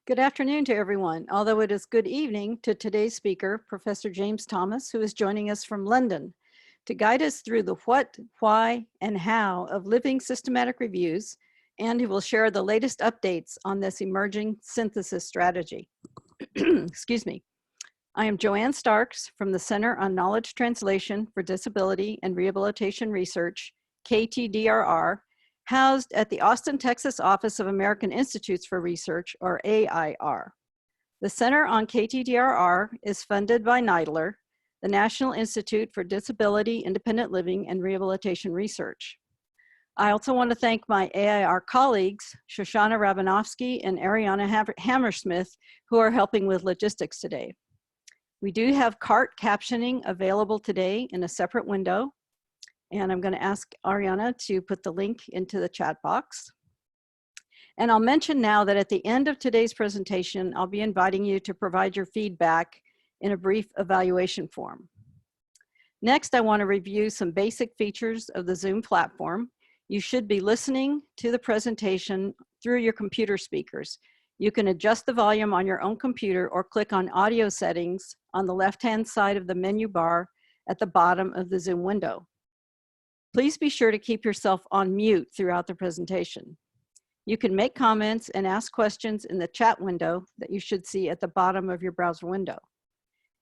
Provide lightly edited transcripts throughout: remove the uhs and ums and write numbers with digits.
Good afternoon to everyone, although it is good evening to today's speaker, Professor James Thomas, who is joining us from London to guide us through the what, why, and how of living systematic reviews, and he will share the latest updates on this emerging synthesis strategy. Excuse me. I am Joanne Starks from the Center on Knowledge Translation for Disability and Rehabilitation Research, KTDRR, housed at the Austin, Texas office of American Institutes for Research, or AIR. The Center on KTDRR is funded by NIDLR, the National Institute for Disability, Independent Living, and Rehabilitation Research. I also want to thank my AIR colleagues, Shoshana Rabinovsky and Ariana Hammersmith, who are helping with logistics today. We do have CART captioning available today in a separate window, and I'm going to ask Ariana to put the link into the chat box. And I'll mention now that at the end of today's presentation, I'll be inviting you to provide your feedback in a brief evaluation form. Next, I want to review some basic features of the Zoom platform. You should be listening to the presentation through your computer speakers. You can adjust the volume on your own computer or click on audio settings on the left-hand side of the menu bar at the bottom of the Zoom window. Please be sure to keep yourself on mute throughout the presentation. You can make comments and ask questions in the chat window that you should see at the bottom of your browser window.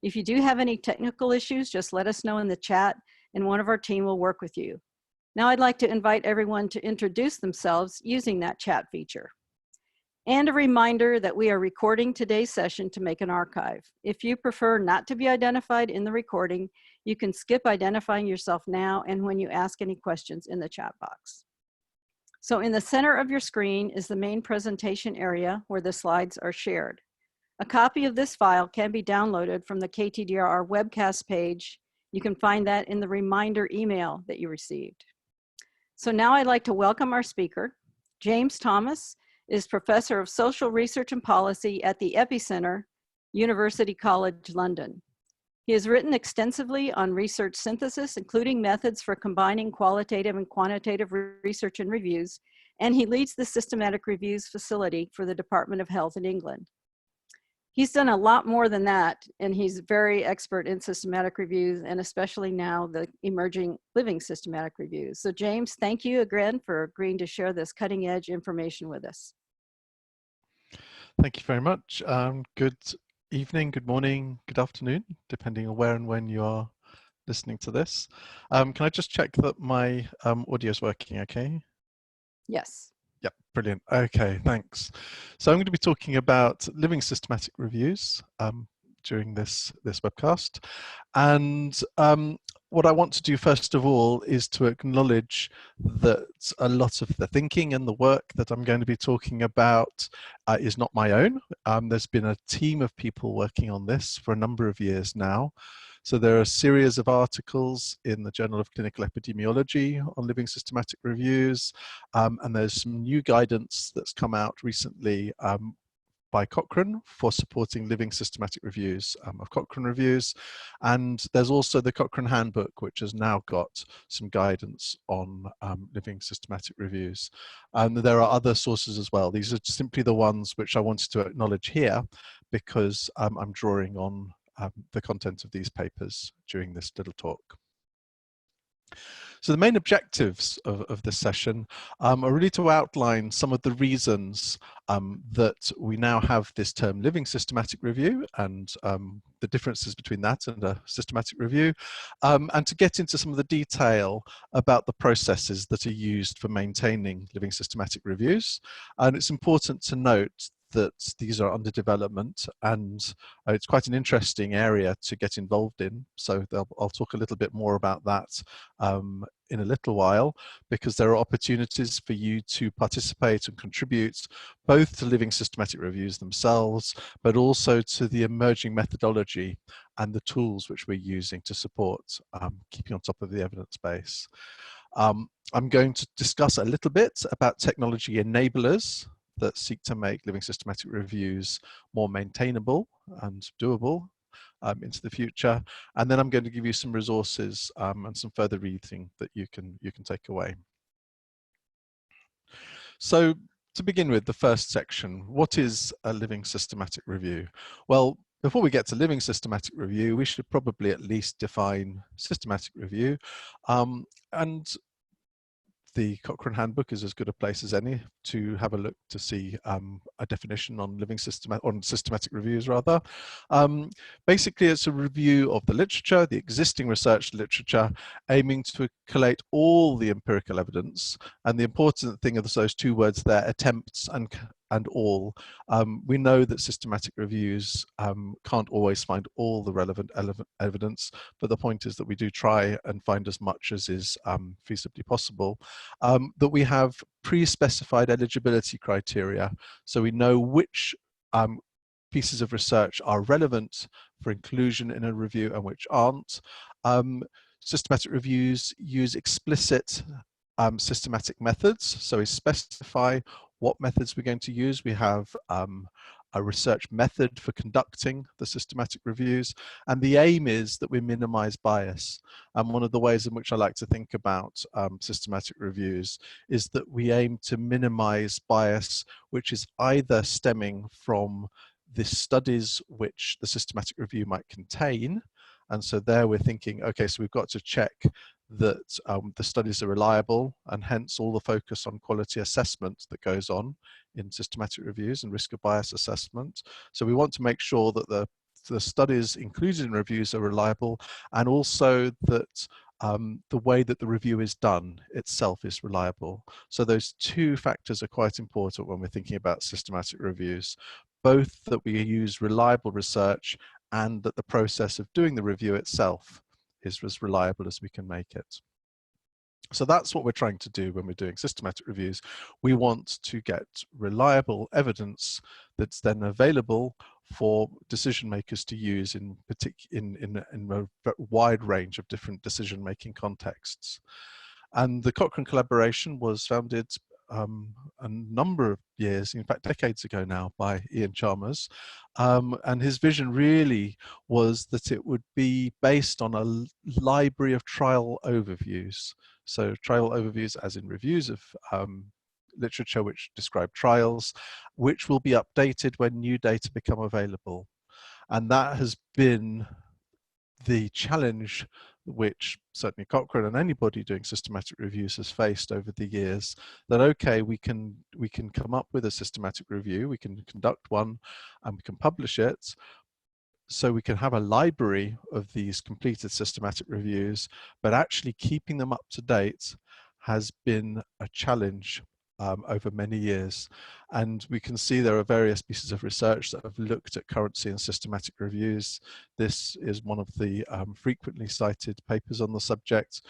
If you do have any technical issues, just let us know in the chat and one of our team will work with you. Now I'd like to invite everyone to introduce themselves using that chat feature. And a reminder that we are recording today's session to make an archive. If you prefer not to be identified in the recording, you can skip identifying yourself now and when you ask any questions in the chat box. So in the center of your screen is the main presentation area where the slides are shared. A copy of this file can be downloaded from the KTDRR webcast page. You can find that in the reminder email that you received. So now I'd like to welcome our speaker. James Thomas is Professor of Social Research and Policy at the EPPI-Centre, University College London. He has written extensively on research synthesis, including methods for combining qualitative and quantitative research and reviews, and he leads the Systematic Reviews Facility for the Department of Health in England. He's done a lot more than that, and he's very expert in systematic reviews, and especially now the emerging living systematic reviews. So James, thank you again for agreeing to share this cutting edge information with us. Thank you very much. Good evening, good morning, good afternoon, depending on where and when you are listening to this. Can I just check that my audio is working okay? Yes. Yep, brilliant. Okay, thanks. So I'm going to be talking about living systematic reviews during this webcast. And what I want to do first of all is to acknowledge that a lot of the thinking and the work that I'm going to be talking about is not my own. There's been a team of people working on this for a number of years now. So there are a series of articles in the Journal of Clinical Epidemiology on living systematic reviews, and there's some new guidance that's come out recently by Cochrane for supporting living systematic reviews of Cochrane reviews. And there's also the Cochrane Handbook, which has now got some guidance on living systematic reviews. And there are other sources as well. These are simply the ones which I wanted to acknowledge here because I'm drawing on the content of these papers during this little talk. So the main objectives of this session are really to outline some of the reasons that we now have this term living systematic review and the differences between that and a systematic review, and to get into some of the detail about the processes that are used for maintaining living systematic reviews. And it's important to note that these are under development, and it's quite an interesting area to get involved in. So I'll talk a little bit more about that in a little while, because there are opportunities for you to participate and contribute both to living systematic reviews themselves, but also to the emerging methodology and the tools which we're using to support keeping on top of the evidence base. I'm going to discuss a little bit about technology enablers that seek to make living systematic reviews more maintainable and doable into the future. And then I'm going to give you some resources and some further reading that you can take away. So to begin with, the first section, what is a living systematic review? Well, before we get to living systematic review, we should probably at least define systematic review. And the Cochrane Handbook is as good a place as any to have a look to see a definition on systematic reviews rather. Basically, it's a review of the literature, the existing research literature, aiming to collate all the empirical evidence. And the important thing of those two words there, attempts and all. We know that systematic reviews can't always find all the relevant evidence, but the point is that we do try and find as much as is feasibly possible. That we have pre-specified eligibility criteria, so we know which pieces of research are relevant for inclusion in a review and which aren't. Systematic reviews use explicit systematic methods, so we specify what methods we're going to use. We have a research method for conducting the systematic reviews, and the aim is that we minimize bias. And one of the ways in which I like to think about systematic reviews is that we aim to minimize bias, which is either stemming from the studies which the systematic review might contain. And so there we're thinking, okay, so we've got to check that the studies are reliable, and hence all the focus on quality assessment that goes on in systematic reviews and risk of bias assessment. So we want to make sure that the studies included in reviews are reliable, and also that the way that the review is done itself is reliable. So those two factors are quite important when we're thinking about systematic reviews, both that we use reliable research and that the process of doing the review itself is as reliable as we can make it. So that's what we're trying to do when we're doing systematic reviews. We want to get reliable evidence that's then available for decision makers to use in a wide range of different decision-making contexts. And the Cochrane Collaboration was founded a number of years, in fact decades ago now, by Ian Chalmers, and his vision really was that it would be based on a library of trial overviews. So trial overviews as in reviews of literature which describe trials, which will be updated when new data become available. And that has been the challenge which certainly Cochrane and anybody doing systematic reviews has faced over the years, that okay, we can come up with a systematic review, we can conduct one and we can publish it, so we can have a library of these completed systematic reviews, but actually keeping them up to date has been a challenge over many years. And we can see there are various pieces of research that have looked at currency and systematic reviews. This is one of the frequently cited papers on the subject,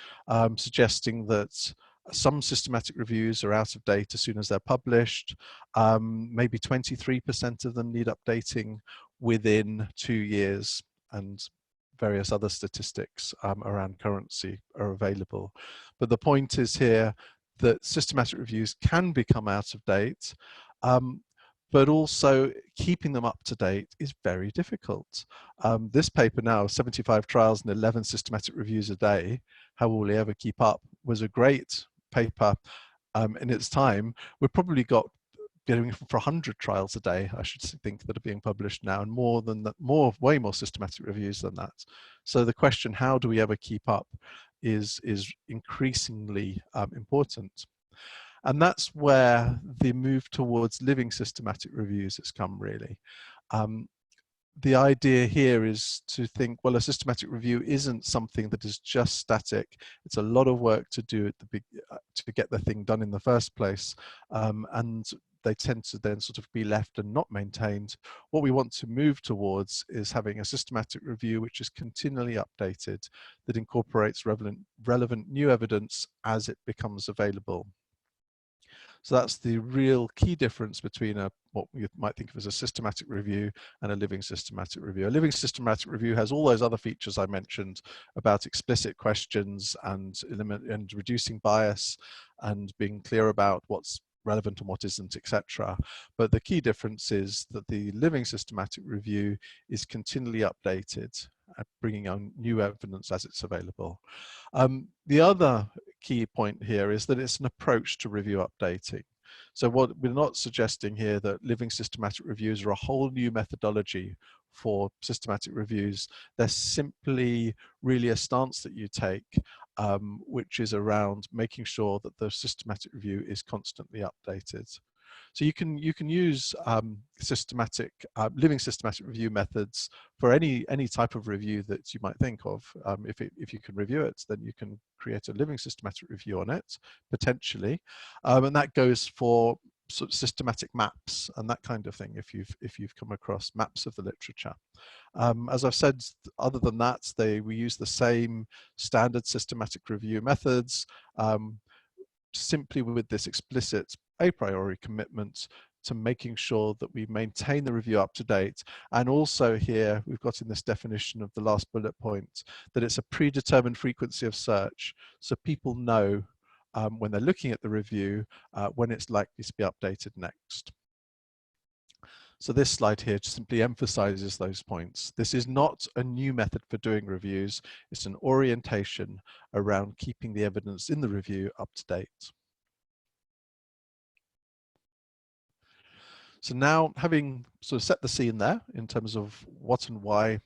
suggesting that some systematic reviews are out of date as soon as they're published. Maybe 23% of them need updating within 2 years, and various other statistics around currency are available. But the point is here that systematic reviews can become out of date, but also keeping them up to date is very difficult. This paper now, 75 trials and 11 systematic reviews a day, how will we ever keep up, was a great paper in its time. We've probably got getting for 100 trials a day, I should think, that are being published now, and more than that, way more systematic reviews than that. So the question, how do we ever keep up, is increasingly important. And that's where the move towards living systematic reviews has come, really. The idea here is to think, well, a systematic review isn't something that is just static. It's a lot of work to do to get the thing done in the first place, and they tend to then sort of be left and not maintained. What we want to move towards is having a systematic review which is continually updated, that incorporates relevant new evidence as it becomes available. So that's the real key difference between what you might think of as a systematic review and a living systematic review. A living systematic review has all those other features I mentioned about explicit questions and reducing bias and being clear about what's relevant and what isn't, etc. But the key difference is that the living systematic review is continually updated, bringing on new evidence as it's available. The other key point here is that it's an approach to review updating. So what we're not suggesting here that living systematic reviews are a whole new methodology for systematic reviews. They're simply really a stance that you take, which is around making sure that the systematic review is constantly updated. So you can use living systematic review methods for any type of review that you might think of. If you can review it, then you can create a living systematic review on it potentially, and that goes for sort of systematic maps and that kind of thing. If you've come across maps of the literature, as I've said, other than that, we use the same standard systematic review methods. Simply with this explicit a priori commitment to making sure that we maintain the review up to date. And also here, we've got in this definition of the last bullet point that it's a predetermined frequency of search. So people know when they're looking at the review, when it's likely to be updated next. So this slide here just simply emphasizes those points. This is not a new method for doing reviews. It's an orientation around keeping the evidence in the review up to date. So now, having sort of set the scene there in terms of what and why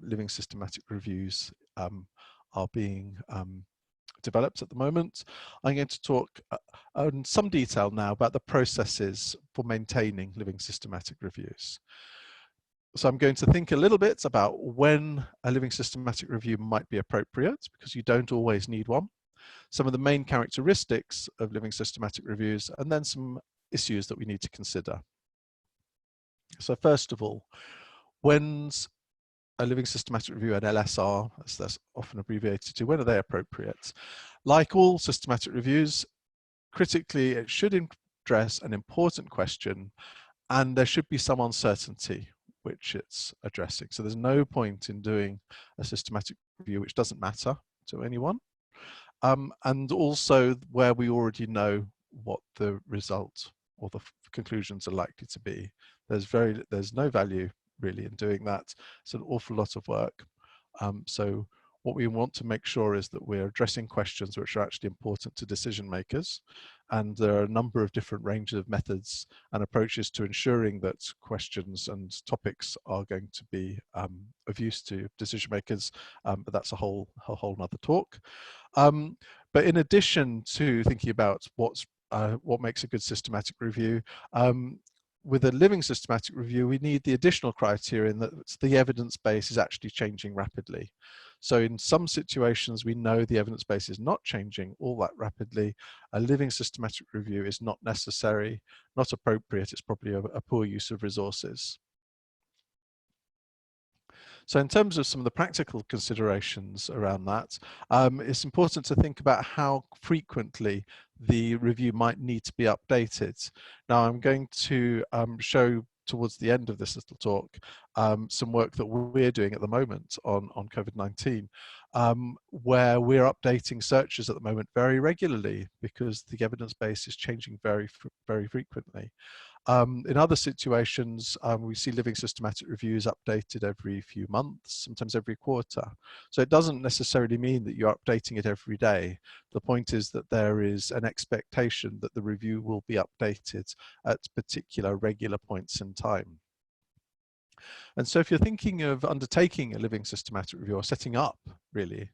living systematic reviews are being developed at the moment, I'm going to talk in some detail now about the processes for maintaining living systematic reviews. So I'm going to think a little bit about when a living systematic review might be appropriate, because you don't always need one, some of the main characteristics of living systematic reviews, and then some issues that we need to consider. So first of all, when's a living systematic review, an LSR, as that's often abbreviated to, when are they appropriate? Like all systematic reviews, critically, it should address an important question, and there should be some uncertainty which it's addressing. So there's no point in doing a systematic review which doesn't matter to anyone, and also where we already know what the result or the conclusions are likely to be. There's no value really in doing that. It's an awful lot of work. So what we want to make sure is that we're addressing questions which are actually important to decision makers. And there are a number of different ranges of methods and approaches to ensuring that questions and topics are going to be of use to decision makers, but that's a whole nother talk. But in addition to thinking about what makes a good systematic review, with a living systematic review, we need the additional criterion that the evidence base is actually changing rapidly. So in some situations, we know the evidence base is not changing all that rapidly. A living systematic review is not necessary, not appropriate. It's probably a poor use of resources. So in terms of some of the practical considerations around that, it's important to think about how frequently the review might need to be updated. Now I'm going to show towards the end of this little talk some work that we're doing at the moment on COVID-19, where we're updating searches at the moment very regularly because the evidence base is changing very frequently. In other situations, we see living systematic reviews updated every few months, sometimes every quarter. So it doesn't necessarily mean that you're updating it every day. The point is that there is an expectation that the review will be updated at particular regular points in time. And so if you're thinking of undertaking a living systematic review or setting up, really,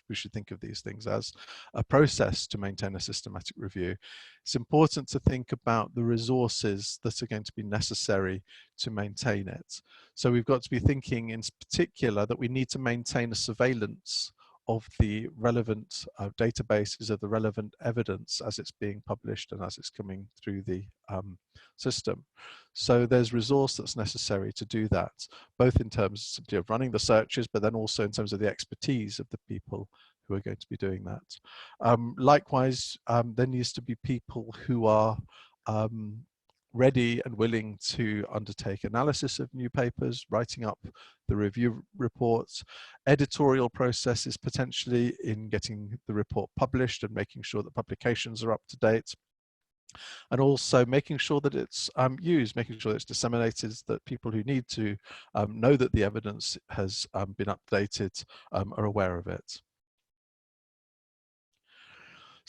we should think of these things as a process to maintain a systematic review, it's important to think about the resources that are going to be necessary to maintain it. So we've got to be thinking in particular that we need to maintain a surveillance of the relevant databases of the relevant evidence as it's being published and as it's coming through the system. So there's resource that's necessary to do that, both in terms simply of running the searches, but then also in terms of the expertise of the people who are going to be doing that. Likewise, there needs to be people who are ready and willing to undertake analysis of new papers, writing up the review reports, editorial processes potentially in getting the report published and making sure that publications are up to date, and also making sure that it's used, making sure that it's disseminated, that people who need to know that the evidence has been updated are aware of it.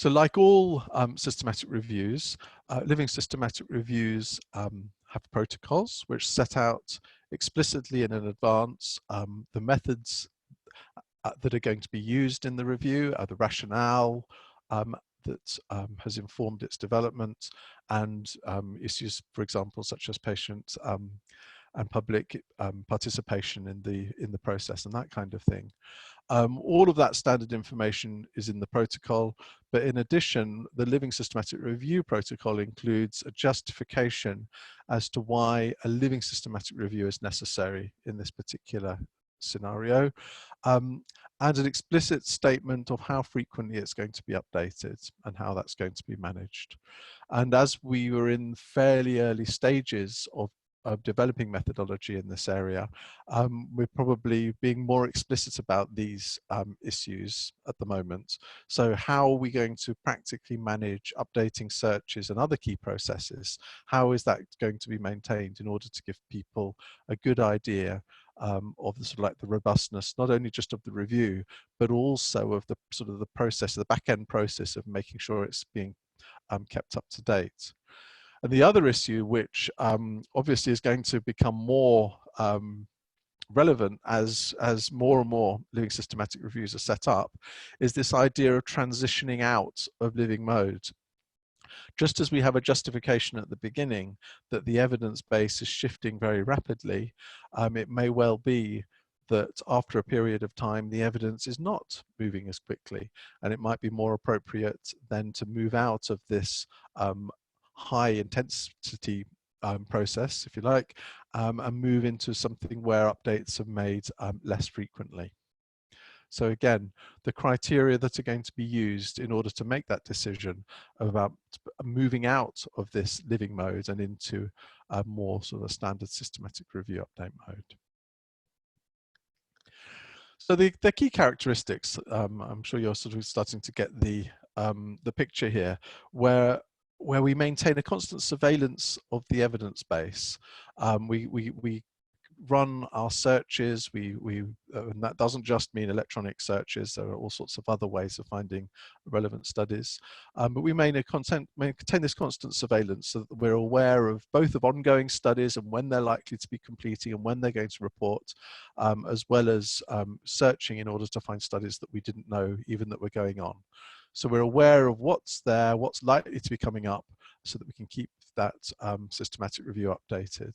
So like all systematic reviews, living systematic reviews have protocols which set out explicitly in advance the methods that are going to be used in the review, the rationale that has informed its development, and issues, for example, such as patient and public participation in the process and that kind of thing. All of that standard information is in the protocol, but in addition, the Living Systematic Review protocol includes a justification as to why a living systematic review is necessary in this particular scenario, and an explicit statement of how frequently it's going to be updated and how that's going to be managed. And as we were in fairly early stages of developing methodology in this area, we're probably being more explicit about these issues at the moment. So how are we going to practically manage updating searches and other key processes? How is that going to be maintained in order to give people a good idea of the sort of like the robustness, not only just of the review, but also of the sort of the process, the back end process of making sure it's being kept up to date. And the other issue, which obviously is going to become more relevant as more and more living systematic reviews are set up, is this idea of transitioning out of living mode. Just as we have a justification at the beginning that the evidence base is shifting very rapidly, it may well be that after a period of time, the evidence is not moving as quickly, and it might be more appropriate then to move out of this high intensity process, if you like, and move into something where updates are made less frequently. So again, the criteria that are going to be used in order to make that decision about moving out of this living mode and into a more sort of standard systematic review update mode. So the key characteristics, I'm sure you're sort of starting to get the picture here, where we maintain a constant surveillance of the evidence base. We run our searches, and that doesn't just mean electronic searches, there are all sorts of other ways of finding relevant studies, but we maintain this constant surveillance so that we're aware of both of ongoing studies and when they're likely to be completing and when they're going to report, as well as searching in order to find studies that we didn't know even that were going on. So we're aware of what's there, what's likely to be coming up, so that we can keep that systematic review updated.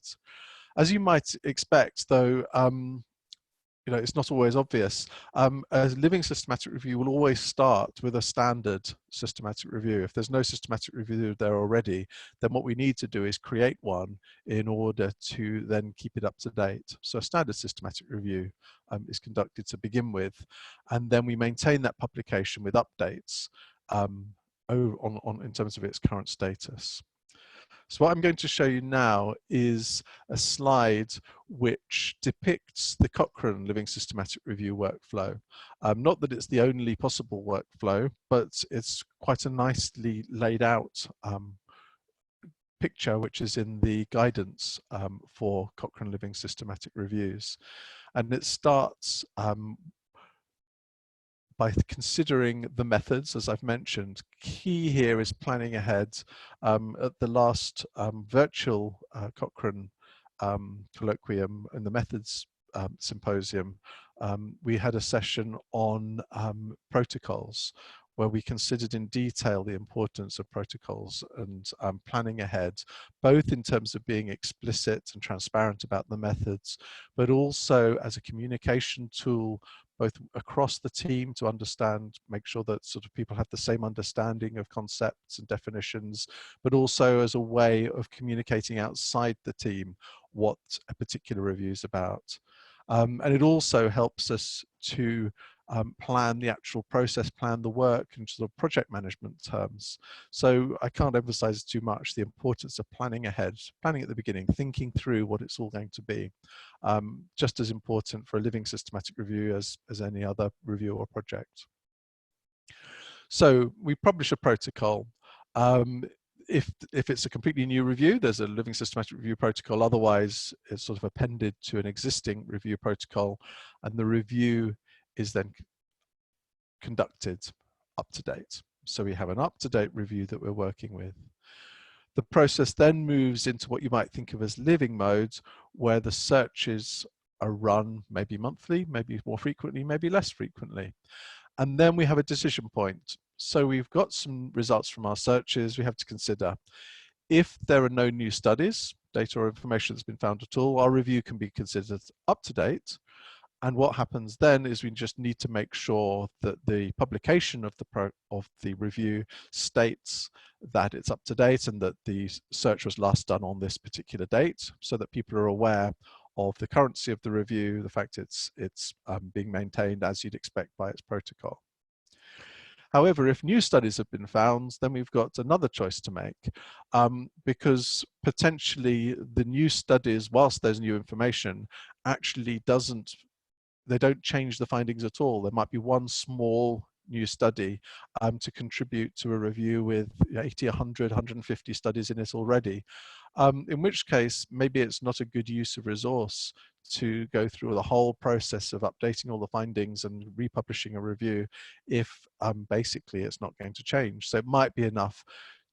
As you might expect, though, you know, it's not always obvious. A living systematic review will always start with a standard systematic review. If there's no systematic review there already, then what we need to do is create one in order to then keep it up to date. So a standard systematic review is conducted to begin with, and then we maintain that publication with updates in terms of its current status. So what I'm going to show you now is a slide which depicts the Cochrane Living Systematic Review workflow. Not that it's the only possible workflow, but it's quite a nicely laid out picture which is in the guidance for Cochrane Living Systematic Reviews. And it starts by considering the methods, as I've mentioned. Key here is planning ahead. At the last virtual Cochrane colloquium in the methods symposium, we had a session on protocols, where we considered in detail the importance of protocols and planning ahead, both in terms of being explicit and transparent about the methods, but also as a communication tool, both across the team to understand, make sure that sort of people have the same understanding of concepts and definitions, but also as a way of communicating outside the team what a particular review is about. And it also helps us to plan the actual process, plan the work in sort of project management terms. So I can't emphasize too much the importance of planning ahead, planning at the beginning, thinking through what it's all going to be. Just as important for a living systematic review as any other review or project. So we publish a protocol. If it's a completely new review, there's a living systematic review protocol. Otherwise, it's sort of appended to an existing review protocol, and the review is then conducted up to date. So we have an up-to-date review that we're working with. The process then moves into what you might think of as living modes, where the searches are run maybe monthly, maybe more frequently, maybe less frequently. And then we have a decision point. So we've got some results from our searches we have to consider. If there are no new studies, data or information that's been found at all, our review can be considered up to date. And what happens then is we just need to make sure that the publication of the review states that it's up to date and that the search was last done on this particular date, so that people are aware of the currency of the review, the fact it's being maintained as you'd expect by its protocol. However, if new studies have been found, then we've got another choice to make, because potentially the new studies, whilst there's new information, actually they don't change the findings at all. There might be one small new study to contribute to a review with 80, 100, 150 studies in it already, in which case maybe it's not a good use of resource to go through the whole process of updating all the findings and republishing a review if basically it's not going to change. So it might be enough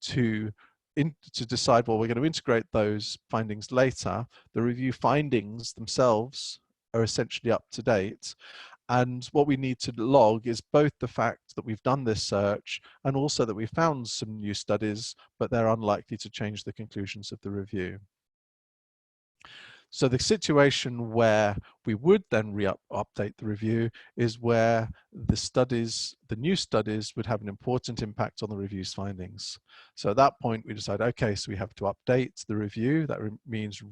to decide, well, we're going to integrate those findings later. The review findings themselves are essentially up to date. And what we need to log is both the fact that we've done this search and also that we found some new studies, but they're unlikely to change the conclusions of the review. So the situation where we would then update the review is where the new studies would have an important impact on the review's findings. So at that point we decide, okay, so we have to update the review. That means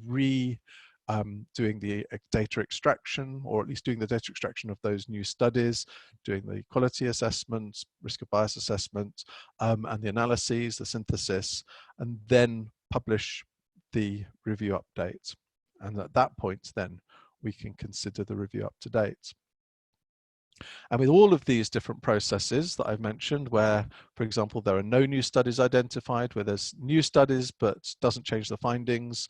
doing the data extraction, or at least doing the data extraction of those new studies, doing the quality assessment, risk of bias assessment, and the analyses, the synthesis, and then publish the review update. And at that point, then we can consider the review up to date. And with all of these different processes that I've mentioned, where, for example, there are no new studies identified, where there's new studies but doesn't change the findings,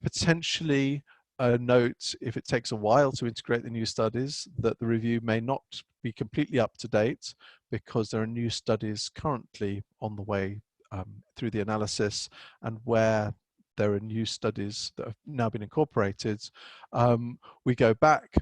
potentially a note, if it takes a while to integrate the new studies, that the review may not be completely up to date because there are new studies currently on the way through the analysis, and where there are new studies that have now been incorporated, we go back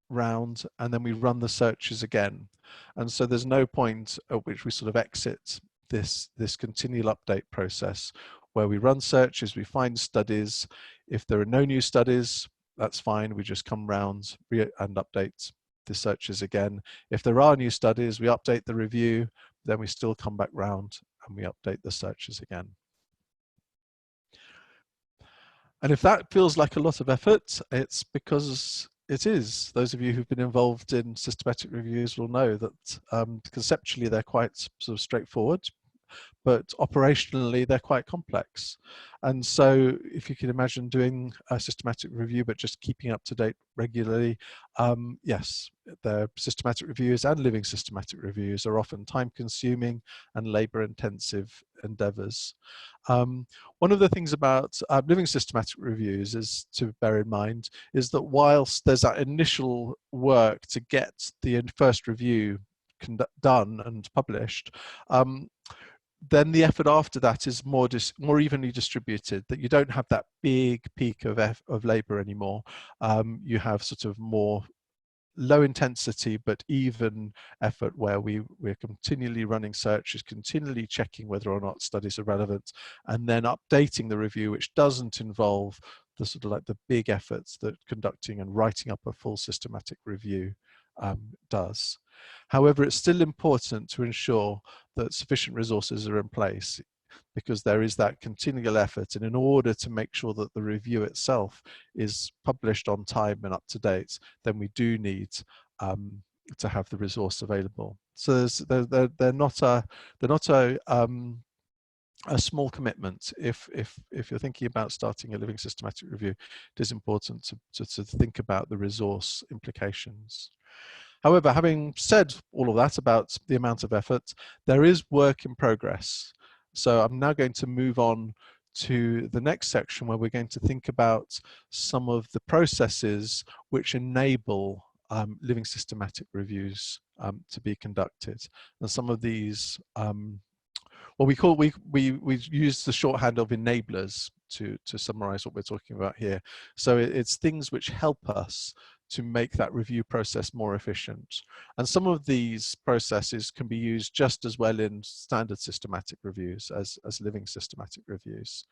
round and then we run the searches again. And so there's no point at which we sort of exit this continual update process, where we run searches, we find studies. If there are no new studies, that's fine, we just come round and update the searches again. If there are new studies, we update the review, then we still come back round and we update the searches again. And if that feels like a lot of effort, it's because it is. Those of you who've been involved in systematic reviews will know that conceptually they're quite sort of straightforward, but operationally they're quite complex. And so if you can imagine doing a systematic review but just keeping up to date regularly, yes, the systematic reviews and living systematic reviews are often time-consuming and labor-intensive endeavors. One of the things about living systematic reviews is to bear in mind is that whilst there's that initial work to get the first review done and published, then the effort after that is more evenly distributed, that you don't have that big peak of labor anymore. You have sort of more low intensity but even effort, where we're continually running searches, continually checking whether or not studies are relevant, and then updating the review, which doesn't involve the sort of like the big efforts that conducting and writing up a full systematic review does. However, it's still important to ensure that sufficient resources are in place, because there is that continual effort, and in order to make sure that the review itself is published on time and up to date, then we do need to have the resource available. So they're not a small commitment. If you're thinking about starting a living systematic review, it is important to think about the resource implications. However, having said all of that about the amount of effort, there is work in progress. So I'm now going to move on to the next section, where we're going to think about some of the processes which enable living systematic reviews to be conducted. And some of these, well, we use the shorthand of enablers to summarize what we're talking about here. So it's things which help us to make that review process more efficient. And some of these processes can be used just as well in standard systematic reviews as living systematic reviews.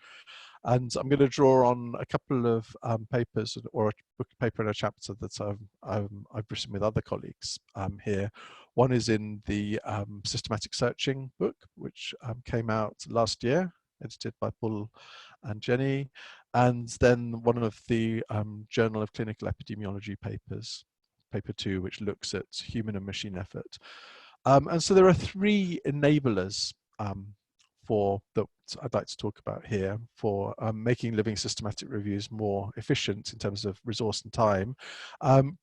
And I'm going to draw on a couple of papers or a book paper and a chapter that I've written with other colleagues here. One is in the systematic searching book, which came out last year, edited by Paul and Jenny, and then one of the Journal of Clinical Epidemiology papers, paper 2, which looks at human and machine effort. And so there are 3 enablers that I'd like to talk about here for making living systematic reviews more efficient in terms of resource and time.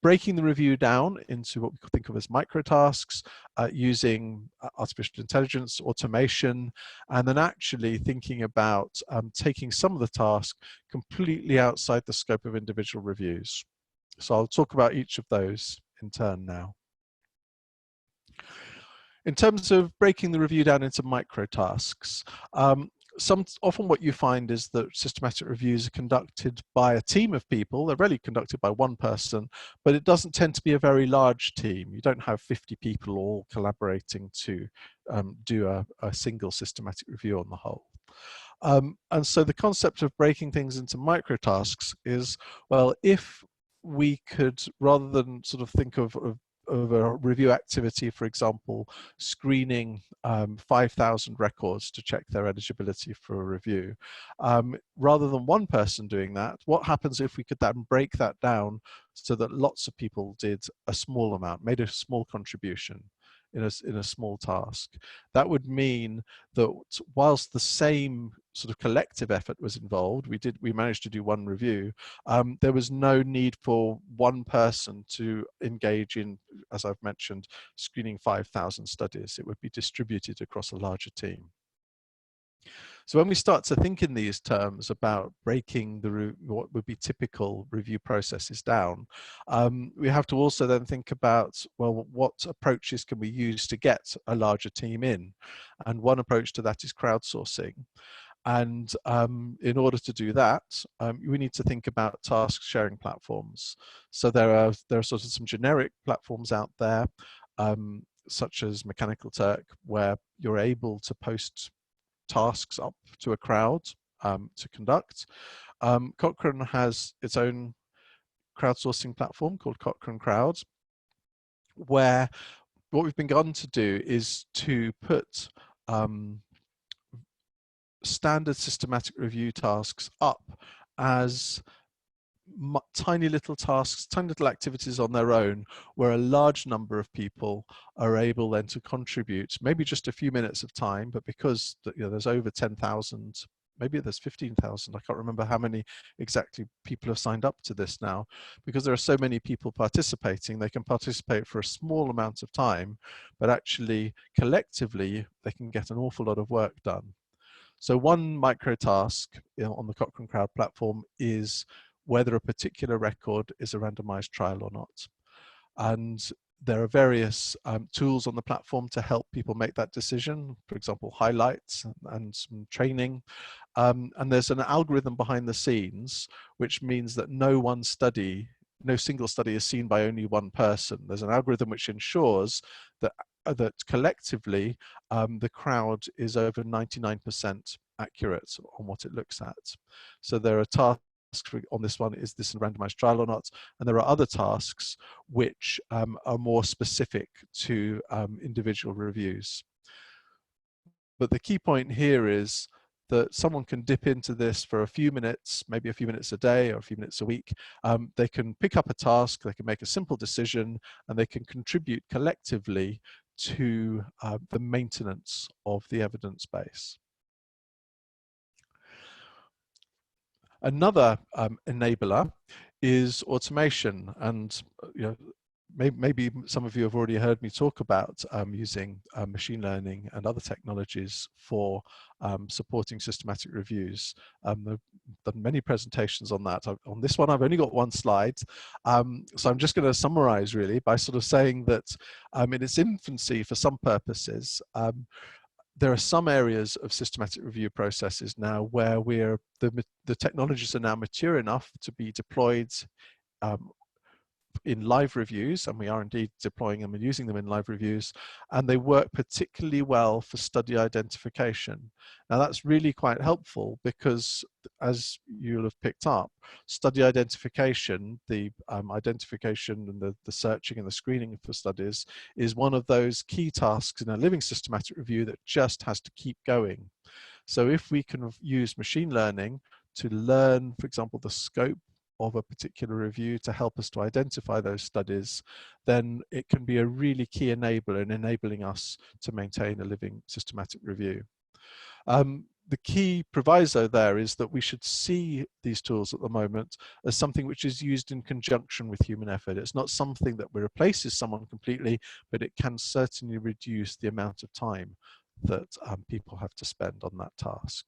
Breaking the review down into what we could think of as microtasks, using artificial intelligence, automation, and then actually thinking about taking some of the task completely outside the scope of individual reviews. So I'll talk about each of those in turn now. In terms of breaking the review down into microtasks, often what you find is that systematic reviews are conducted by a team of people. They're rarely conducted by one person, but it doesn't tend to be a very large team. You don't have 50 people all collaborating to do a single systematic review on the whole. And so the concept of breaking things into microtasks is, well, if we could, rather than sort of think of a review activity, for example, screening 5,000 records to check their eligibility for a review. Rather than one person doing that, what happens if we could then break that down so that lots of people did a small amount, made a small contribution in a small task? That would mean that whilst the same sort of collective effort was involved, we managed to do one review, there was no need for one person to engage in, as I've mentioned, screening 5,000 studies. It would be distributed across a larger team. So when we start to think in these terms about breaking what would be typical review processes down, we have to also then think about, well, what approaches can we use to get a larger team in? And one approach to that is crowdsourcing. And in order to do that, we need to think about task sharing platforms. So there are sort of some generic platforms out there, such as Mechanical Turk, where you're able to post tasks up to a crowd to conduct. Cochrane has its own crowdsourcing platform called Cochrane Crowd, where what we've begun to do is to put standard systematic review tasks up as tiny little tasks, tiny little activities on their own, where a large number of people are able then to contribute, maybe just a few minutes of time, but because there's over 10,000, maybe there's 15,000, I can't remember how many exactly people have signed up to this now, because there are so many people participating, they can participate for a small amount of time, but actually collectively they can get an awful lot of work done. So one micro task on the Cochrane Crowd platform is whether a particular record is a randomized trial or not. And there are various tools on the platform to help people make that decision, for example, highlights and some training. And there's an algorithm behind the scenes, which means that no single study is seen by only one person. There's an algorithm which ensures that collectively the crowd is over 99% accurate on what it looks at. So there are tasks on this one, is this a randomized trial or not? And there are other tasks which are more specific to individual reviews. But the key point here is that someone can dip into this for a few minutes, maybe a few minutes a day or a few minutes a week. They can pick up a task, they can make a simple decision, and they can contribute collectively to the maintenance of the evidence base. Another enabler is automation, and maybe some of you have already heard me talk about using machine learning and other technologies for supporting systematic reviews. I've done many presentations on that. On this one, I've only got one slide. So I'm just going to summarize really by sort of saying that in its infancy for some purposes, there are some areas of systematic review processes now where the technologies are now mature enough to be deployed in live reviews, and we are indeed deploying them and using them in live reviews, and they work particularly well for study identification. Now that's really quite helpful because, as you'll have picked up, study identification, the identification and the searching and the screening for studies, is one of those key tasks in a living systematic review that just has to keep going. So if we can use machine learning to learn, for example, the scope of a particular review to help us to identify those studies, then it can be a really key enabler in enabling us to maintain a living systematic review. The key proviso there is that we should see these tools at the moment as something which is used in conjunction with human effort. It's not something that replaces someone completely, but it can certainly reduce the amount of time that people have to spend on that task.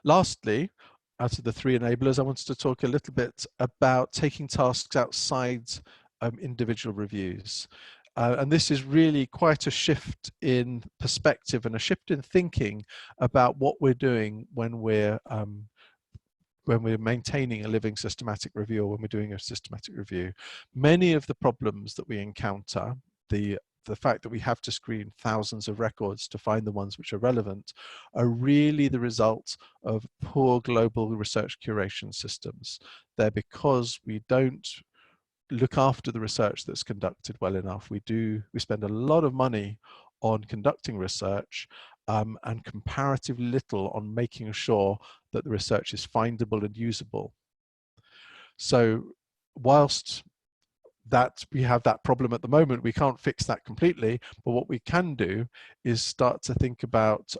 Lastly, out of the three enablers, I wanted to talk a little bit about taking tasks outside individual reviews. And this is really quite a shift in perspective and a shift in thinking about what we're doing when we're maintaining a living systematic review, or when we're doing a systematic review. Many of the problems that we encounter, the fact that we have to screen thousands of records to find the ones which are relevant, are really the result of poor global research curation systems. They're because we don't look after the research that's conducted well enough. We spend a lot of money on conducting research and comparatively little on making sure that the research is findable and usable. So whilst that we have that problem at the moment, we can't fix that completely, but what we can do is start to think about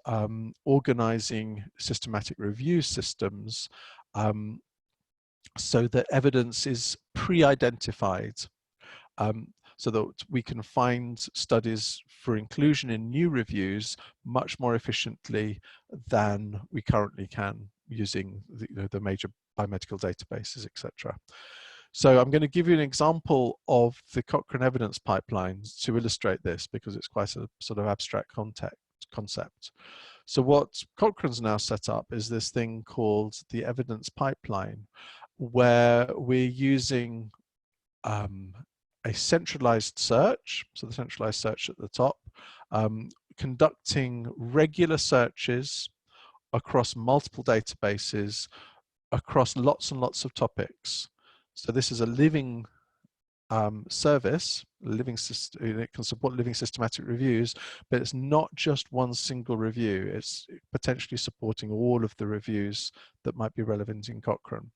organizing systematic review systems so that evidence is pre-identified, so that we can find studies for inclusion in new reviews much more efficiently than we currently can using the major biomedical databases, etc. So I'm going to give you an example of the Cochrane evidence pipelines to illustrate this, because it's quite a sort of abstract concept. So what Cochrane's now set up is this thing called the evidence pipeline, where we're using a centralized search, so the centralized search at the top, conducting regular searches across multiple databases, across lots and lots of topics. So this is a living service, it can support living systematic reviews, but it's not just one single review, it's potentially supporting all of the reviews that might be relevant in Cochrane.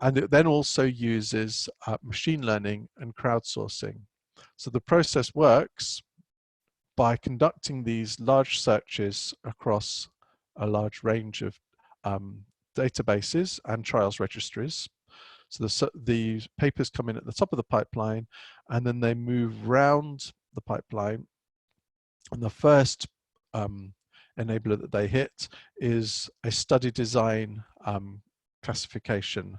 And it then also uses machine learning and crowdsourcing. So the process works by conducting these large searches across a large range of databases and trials registries. So the papers come in at the top of the pipeline, and then they move round the pipeline. And the first enabler that they hit is a study design classification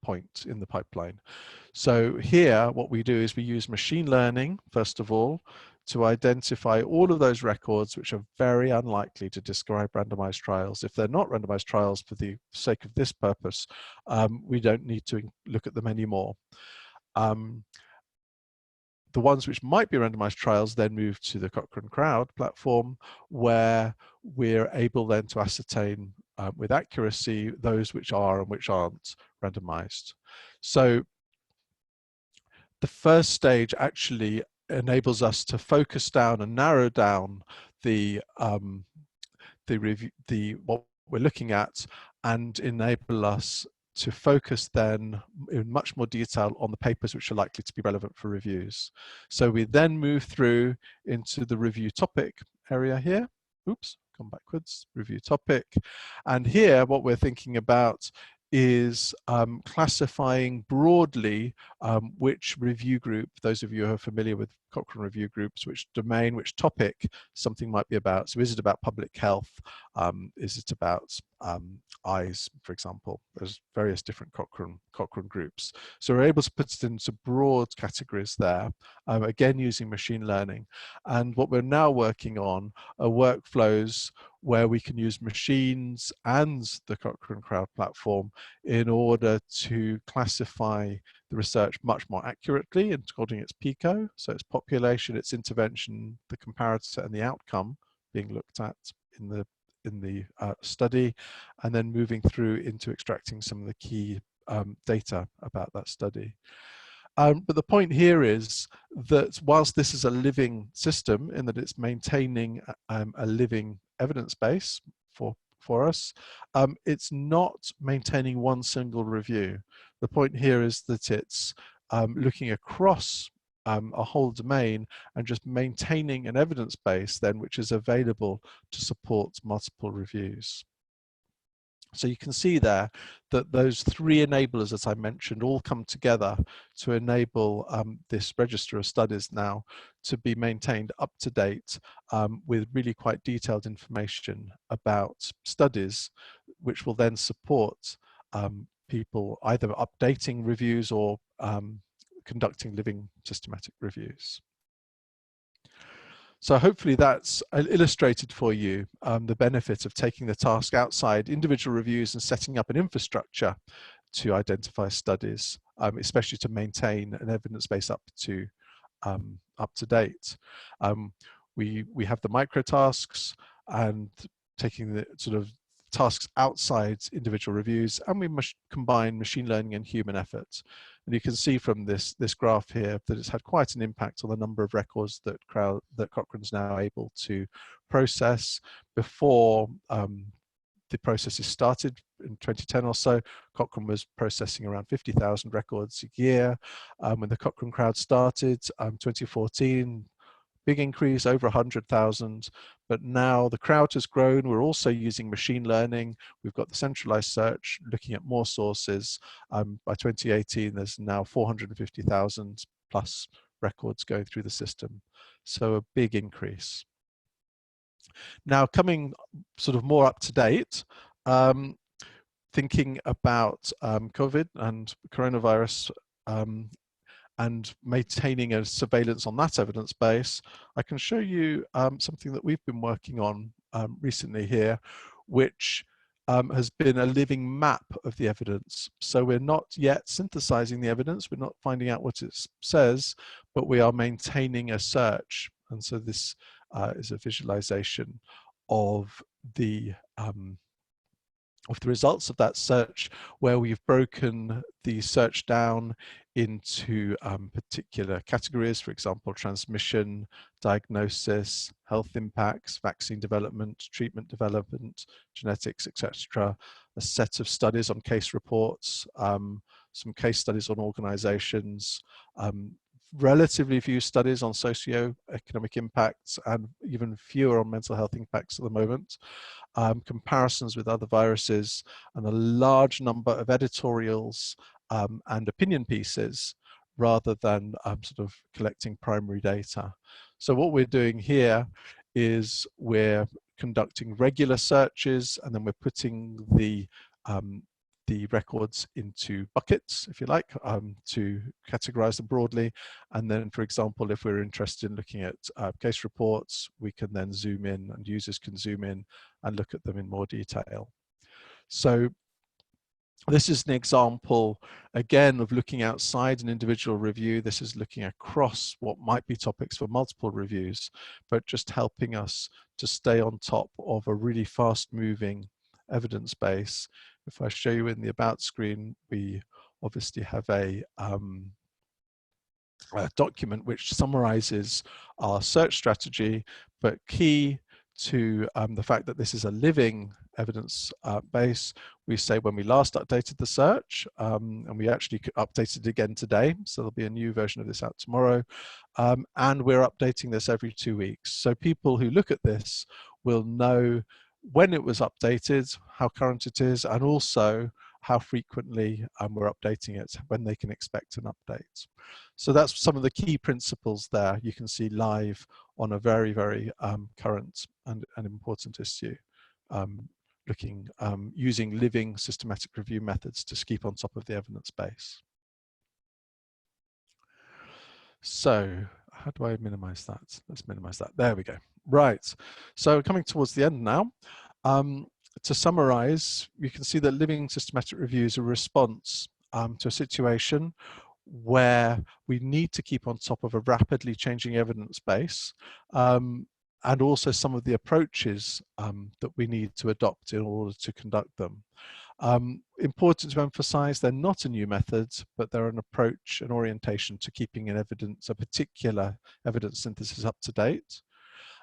point in the pipeline. So here, what we do is we use machine learning, first of all, to identify all of those records which are very unlikely to describe randomized trials. If they're not randomized trials, for the sake of this purpose, we don't need to look at them anymore. The ones which might be randomized trials then move to the Cochrane Crowd platform, where we're able then to ascertain with accuracy those which are and which aren't randomized. So the first stage actually enables us to focus down and narrow down what we're looking at, and enable us to focus then in much more detail on the papers which are likely to be relevant for reviews. So we then move through into the review topic area here. Oops, come backwards, review topic. And here what we're thinking about is classifying broadly which review group, those of you who are familiar with Cochrane review groups, which domain, which topic something might be about. So is it about public health? Is it about eyes, for example? There's various different Cochrane groups. So we're able to put it into broad categories there, again using machine learning. And what we're now working on are workflows where we can use machines and the Cochrane Crowd platform in order to classify the research much more accurately according to its PICO, so its population, its intervention, the comparator, and the outcome being looked at in the study, and then moving through into extracting some of the key data about that study. But the point here is that whilst this is a living system in that it's maintaining a living evidence base for us, it's not maintaining one single review. The point here is that it's looking across a whole domain and just maintaining an evidence base then which is available to support multiple reviews. So you can see there that those three enablers that I mentioned all come together to enable this register of studies now to be maintained up to date with really quite detailed information about studies, which will then support people either updating reviews or conducting living systematic reviews. So hopefully that's illustrated for you the benefit of taking the task outside individual reviews and setting up an infrastructure to identify studies, especially to maintain an evidence base up to date. We have the micro tasks and taking the sort of tasks outside individual reviews, and we must combine machine learning and human efforts. And you can see from this graph here that it's had quite an impact on the number of records that Cochrane's now able to process. Before the processes started in 2010 or so, Cochrane was processing around 50,000 records a year. When the Cochrane Crowd started, 2014, big increase, over 100,000, but now the crowd has grown. We're also using machine learning. We've got the centralized search, looking at more sources. By 2018, there's now 450,000 plus records going through the system. So a big increase. Now coming sort of more up to date, thinking about COVID and coronavirus, and maintaining a surveillance on that evidence base, I can show you something that we've been working on recently here, which has been a living map of the evidence. So we're not yet synthesizing the evidence, we're not finding out what it says, but we are maintaining a search. And so this is a visualization of the results of that search, where we've broken the search down into particular categories, for example, transmission, diagnosis, health impacts, vaccine development, treatment development, genetics, etc. A set of studies on case reports, some case studies on organizations, relatively few studies on socio-economic impacts, and even fewer on mental health impacts at the moment. Comparisons with other viruses, and a large number of editorials and opinion pieces, rather than sort of collecting primary data. So what we're doing here is we're conducting regular searches, and then we're putting the records into buckets, if you like, to categorize them broadly. And then, for example, if we're interested in looking at case reports, we can then zoom in, and users can zoom in and look at them in more detail. So this is an example, again, of looking outside an individual review. This is looking across what might be topics for multiple reviews, but just helping us to stay on top of a really fast-moving evidence base. If I show you in the About screen, we obviously have a document which summarizes our search strategy, but key to the fact that this is a living evidence base, we say when we last updated the search, and we actually updated it again today, so there'll be a new version of this out tomorrow, and we're updating this every 2 weeks. So people who look at this will know when it was updated, how current it is, and also how frequently we're updating it, when they can expect an update. So that's some of the key principles there you can see live on a very, very current and important issue, using living systematic review methods to keep on top of the evidence base. So how do I minimize that? Let's minimize that. There we go. Right. So coming towards the end now. To summarize, you can see that living systematic review is a response to a situation where we need to keep on top of a rapidly changing evidence base, and also some of the approaches that we need to adopt in order to conduct them. Important to emphasize, they're not a new method, but they're an approach, an orientation to keeping a particular evidence synthesis up to date.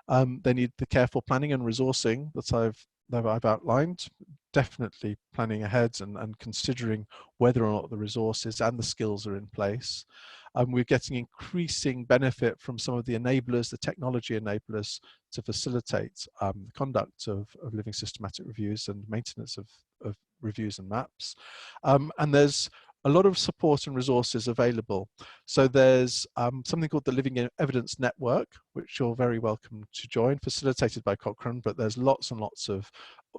They need the careful planning and resourcing that I've outlined, definitely planning ahead and considering whether or not the resources and the skills are in place. We're getting increasing benefit from some of the enablers, the technology enablers, to facilitate the conduct of living systematic reviews and maintenance of reviews and maps. And there's a lot of support and resources available. So there's something called the Living Evidence Network, which you're very welcome to join, facilitated by Cochrane, but there's lots and lots of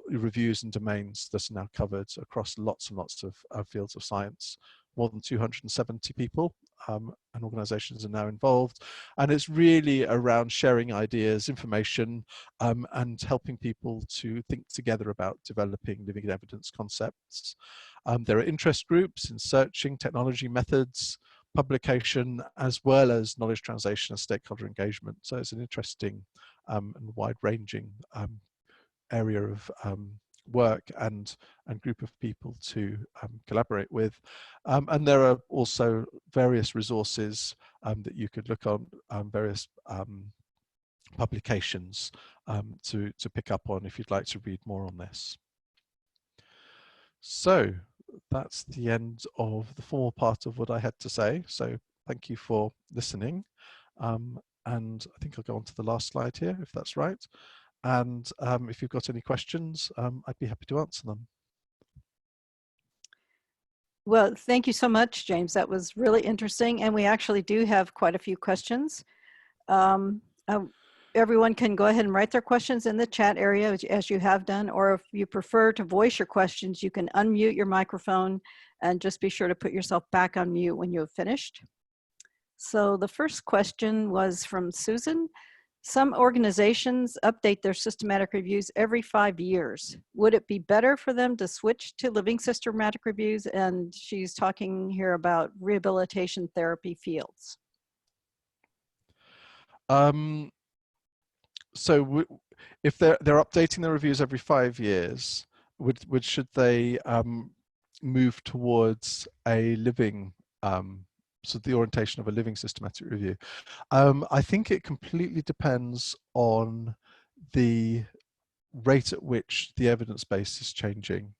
reviews and domains that are now covered across lots and lots of fields of science. More than 270 people and organizations are now involved. And it's really around sharing ideas, information, and helping people to think together about developing living evidence concepts. There are interest groups in searching, technology methods, publication, as well as knowledge translation and stakeholder engagement. So it's an interesting and wide-ranging area of work and group of people to collaborate with. And there are also various resources that you could look on, various publications to pick up on if you'd like to read more on this. So that's the end of the formal part of what I had to say. So thank you for listening. And I think I'll go on to the last slide here, if that's right. And if you've got any questions, I'd be happy to answer them. Well, thank you so much, James. That was really interesting. And we actually do have quite a few questions. Everyone can go ahead and write their questions in the chat area as you have done, or if you prefer to voice your questions, you can unmute your microphone and just be sure to put yourself back on mute when you have finished. So the first question was from Susan. Some organizations update their systematic reviews every 5 years. Would it be better for them to switch to living systematic reviews? And she's talking here about rehabilitation therapy fields. So if they're updating their reviews every 5 years, should they move towards a living, so the orientation of a living systematic review? I think it completely depends on the rate at which the evidence base is changing.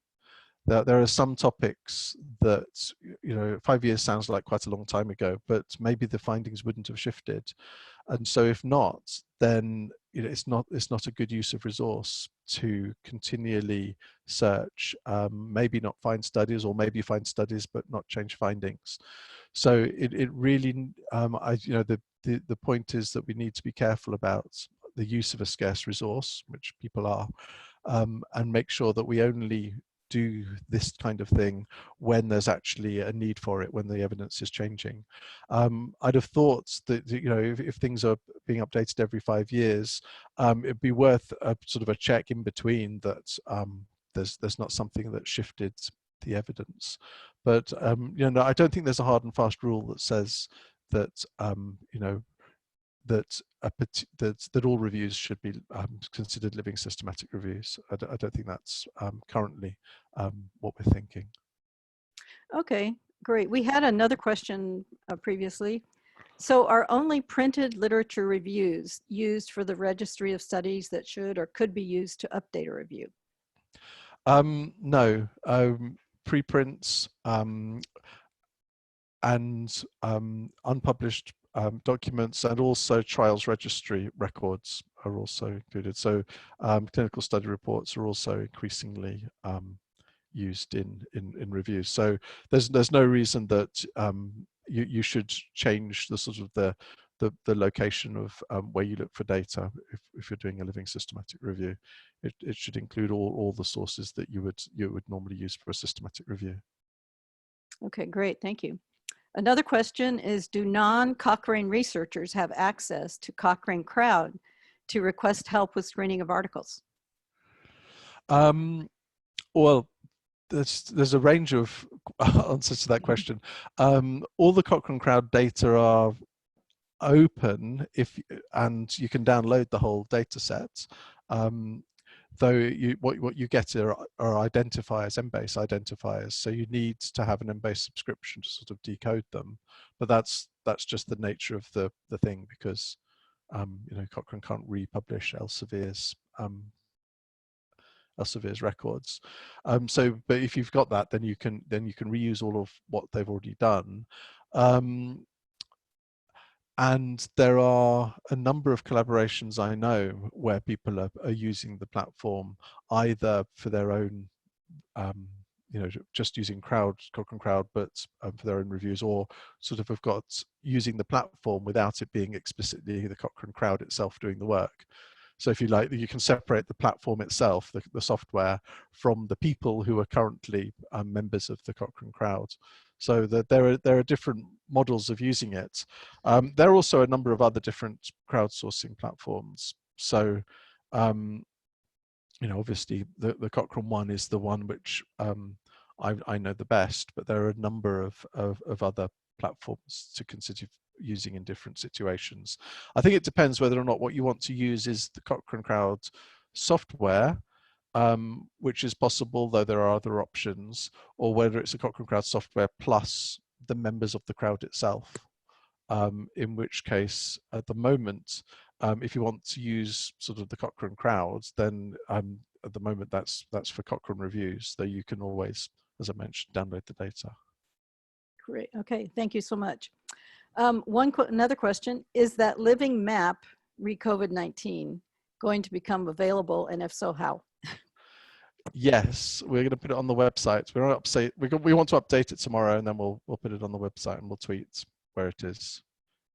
There are some topics that, 5 years sounds like quite a long time ago, but maybe the findings wouldn't have shifted. And so if not, then it's not a good use of resource to continually search, maybe not find studies, or maybe find studies but not change findings. So it really, the point is that we need to be careful about the use of a scarce resource, which people are, and make sure that we only do this kind of thing when there's actually a need for it, when the evidence is changing. I'd have thought that if things are being updated every 5 years, it'd be worth a sort of a check in between that there's not something that shifted the evidence. But I don't think there's a hard and fast rule that says that that all reviews should be considered living systematic reviews. I don't think that's currently what we're thinking. Okay, great. We had another question previously. So are only printed literature reviews used for the registry of studies that should or could be used to update a review? No, preprints and unpublished documents, and also trials registry records are also included. So clinical study reports are also increasingly used in reviews. So there's no reason that you should change the sort of the location of where you look for data if you're doing a living systematic review. It should include all the sources that you would normally use for a systematic review. Okay, great, thank you. Another question is, do non-Cochrane researchers have access to Cochrane Crowd to request help with screening of articles? Well, there's a range of answers to that question. All the Cochrane Crowd data are open and you can download the whole data set. Though what you get are identifiers, Embase identifiers. So you need to have an Embase subscription to sort of decode them. But that's just the nature of the thing, because Cochrane can't republish Elsevier's records. But if you've got that, then you can reuse all of what they've already done. And there are a number of collaborations I know where people are using the platform either for their own, just using Cochrane Crowd, but for their own reviews, or sort of have got using the platform without it being explicitly the Cochrane Crowd itself doing the work. So if you like, you can separate the platform itself, the software, from the people who are currently members of the Cochrane Crowd. So that there are different models of using it. There are also a number of other different crowdsourcing platforms. So, obviously the Cochrane one is the one which I know the best, but there are a number of other platforms to consider using in different situations. I think it depends whether or not what you want to use is the Cochrane Crowd software, which is possible, though there are other options, or whether it's a Cochrane Crowd software plus the members of the crowd itself. In which case, at the moment, if you want to use sort of the Cochrane Crowd, then at the moment that's for Cochrane reviews, though you can always, as I mentioned, download the data. Great. Okay, thank you so much. Another question, is that living map re-COVID-19 going to become available, and if so, how? Yes, we're going to put it on the website. We want to update it tomorrow, and then we'll put it on the website and we'll tweet where it is.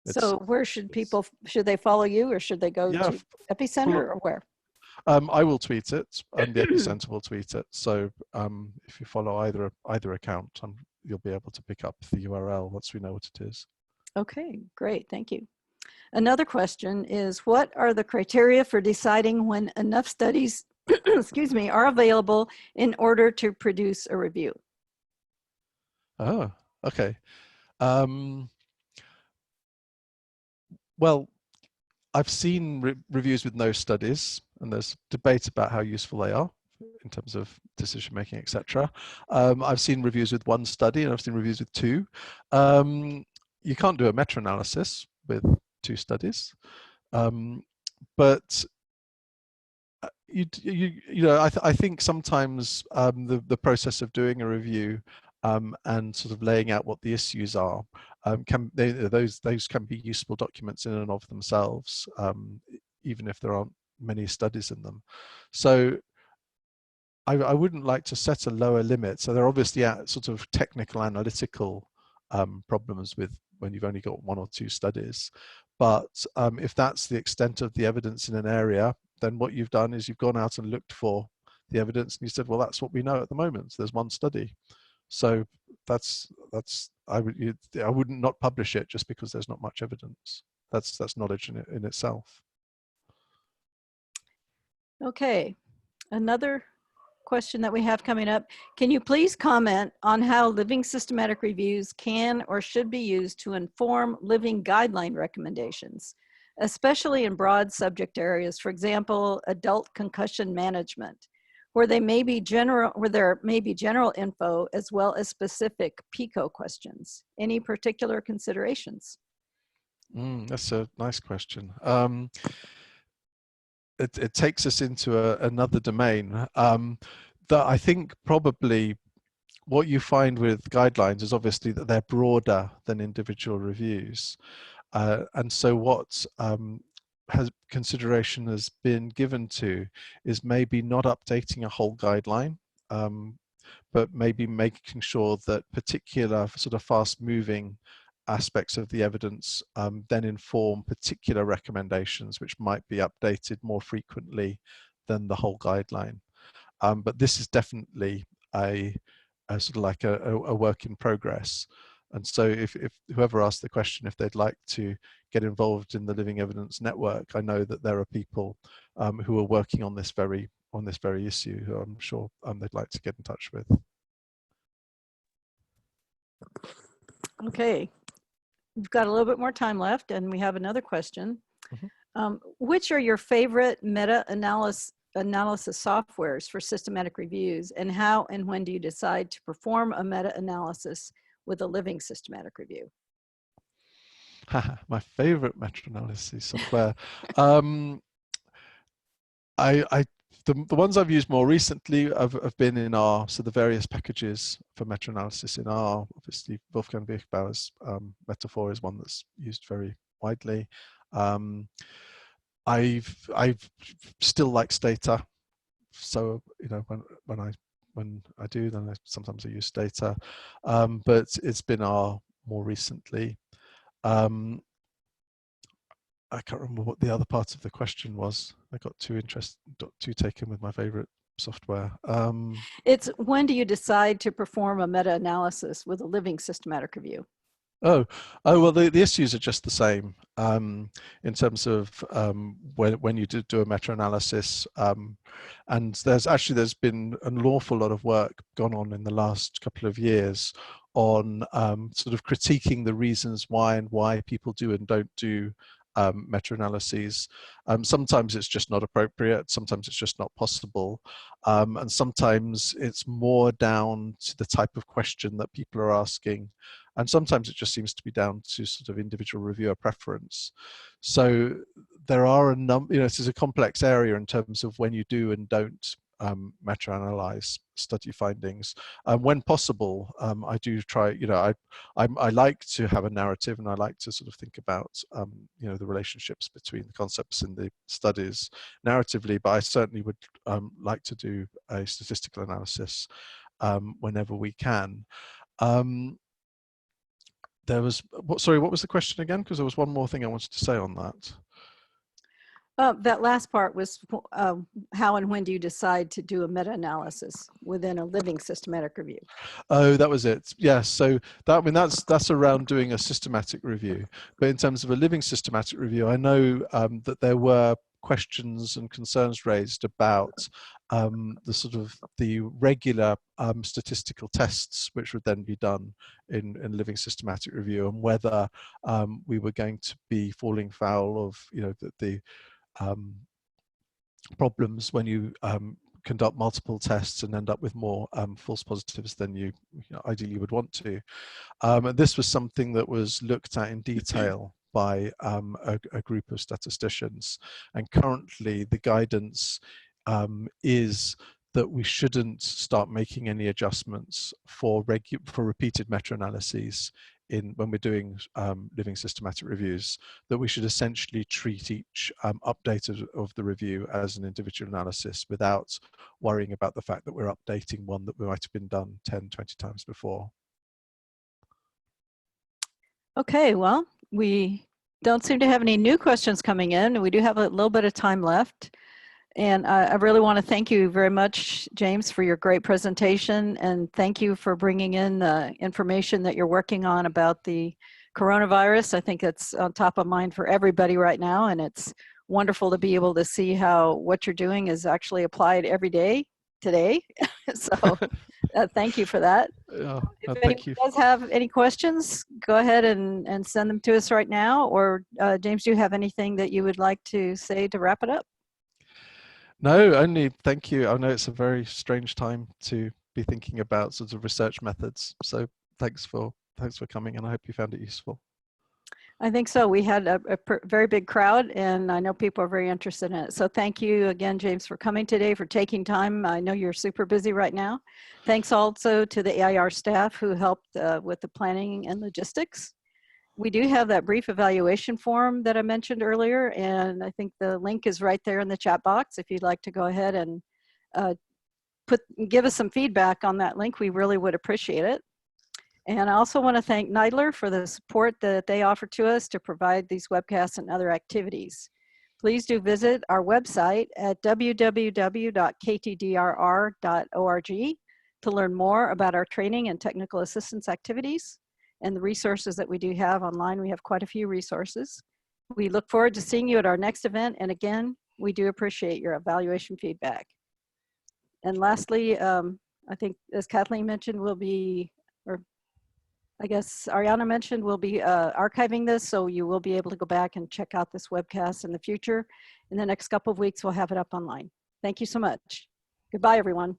So where should they follow you, or should they go to EPPI-Centre, or where? I will tweet it, and the EPPI-Centre will tweet it. So if you follow either account, you'll be able to pick up the URL once we know what it is. Okay, great, thank you. Another question is, what are the criteria for deciding when enough studies, excuse me, are available in order to produce a review? Oh, okay. Well, I've seen reviews with no studies, and there's debate about how useful they are in terms of decision making, etc. I've seen reviews with one study, and I've seen reviews with two. You can't do a meta-analysis with two studies, but I think sometimes the process of doing a review and sort of laying out what the issues are those can be useful documents in and of themselves, even if there aren't many studies in them. So I wouldn't like to set a lower limit. So there are obviously sort of technical analytical problems with when you've only got one or two studies. But if that's the extent of the evidence in an area, then what you've done is you've gone out and looked for the evidence, and you said, well, that's what we know at the moment. So there's one study. So I wouldn't not publish it just because there's not much evidence. That's knowledge in itself. Okay, another question that we have coming up. Can you please comment on how living systematic reviews can or should be used to inform living guideline recommendations, especially in broad subject areas, for example, adult concussion management, where there may be general info as well as specific PICO questions? Any particular considerations? That's a nice question. It takes us into another domain that I think probably what you find with guidelines is obviously that they're broader than individual reviews. And so what consideration has been given to is maybe not updating a whole guideline. but maybe making sure that particular sort of fast-moving aspects of the evidence then inform particular recommendations, which might be updated more frequently than the whole guideline. But this is definitely a sort of like a work in progress. And so if whoever asked the question, if they'd like to get involved in the Living Evidence Network, I know that there are people who are working on this very issue who I'm sure they'd like to get in touch with. Okay, we've got a little bit more time left, and we have another question. Mm-hmm. Which are your favorite meta-analysis softwares for systematic reviews, and how and when do you decide to perform a meta-analysis with a living systematic review? My favorite meta-analysis software. The ones I've used more recently have been in our, so the various packages for meta-analysis in R. Obviously, Wolfgang Birchbauer's Metaphor is one that's used very widely. I've still like Stata, so you know when I do, then sometimes I use Stata, but it's been R more recently. I can't remember what the other part of the question was. I got too taken with my favorite software. It's when do you decide to perform a meta-analysis with a living systematic review? Oh, well, the issues are just the same in terms of when you do a meta-analysis, and there's been an awful lot of work gone on in the last couple of years on sort of critiquing the reasons why people do and don't do meta-analyses. Sometimes it's just not appropriate, sometimes it's just not possible, and sometimes it's more down to the type of question that people are asking, and sometimes it just seems to be down to sort of individual reviewer preference. So there are a number, this is a complex area in terms of when you do and don't meta-analyze study findings. When possible, I do try, I like to have a narrative, and I like to sort of think about, the relationships between the concepts in the studies narratively, but I certainly would like to do a statistical analysis whenever we can. Sorry, what was the question again? Because there was one more thing I wanted to say on that. That last part was how and when do you decide to do a meta-analysis within a living systematic review? Oh, that was it. Yes. So that's around doing a systematic review. But in terms of a living systematic review, I know that there were questions and concerns raised about the regular statistical tests which would then be done in living systematic review, and whether we were going to be falling foul of the problems when you conduct multiple tests and end up with more false positives than you ideally would want to. And this was something that was looked at in detail by a group of statisticians, and currently the guidance is that we shouldn't start making any adjustments for repeated meta-analyses when we're doing living systematic reviews, that we should essentially treat each update of the review as an individual analysis without worrying about the fact that we're updating one that might have been done 10, 20 times before. Okay, well, we don't seem to have any new questions coming in. We do have a little bit of time left. And I really want to thank you very much, James, for your great presentation. And thank you for bringing in the information that you're working on about the coronavirus. I think that's on top of mind for everybody right now. And it's wonderful to be able to see how what you're doing is actually applied every day today. So thank you for that. If anyone does have any questions, go ahead and send them to us right now. Or James, do you have anything that you would like to say to wrap it up? No, only thank you. I know it's a very strange time to be thinking about sort of research methods. So thanks for coming, and I hope you found it useful. I think so. We had a very big crowd, and I know people are very interested in it. So thank you again, James, for coming today, for taking time. I know you're super busy right now. Thanks also to the AIR staff who helped with the planning and logistics. We do have that brief evaluation form that I mentioned earlier, and I think the link is right there in the chat box if you'd like to go ahead and give us some feedback on that link, we really would appreciate it. And I also want to thank Neidler for the support that they offer to us to provide these webcasts and other activities. Please do visit our website at www.ktdrr.org to learn more about our training and technical assistance activities and the resources that we do have online. We have quite a few resources. We look forward to seeing you at our next event. And again, we do appreciate your evaluation feedback. And lastly, I think as Kathleen mentioned, we'll be, or I guess Ariana mentioned, we'll be archiving this, so you will be able to go back and check out this webcast in the future. In the next couple of weeks, we'll have it up online. Thank you so much. Goodbye, everyone.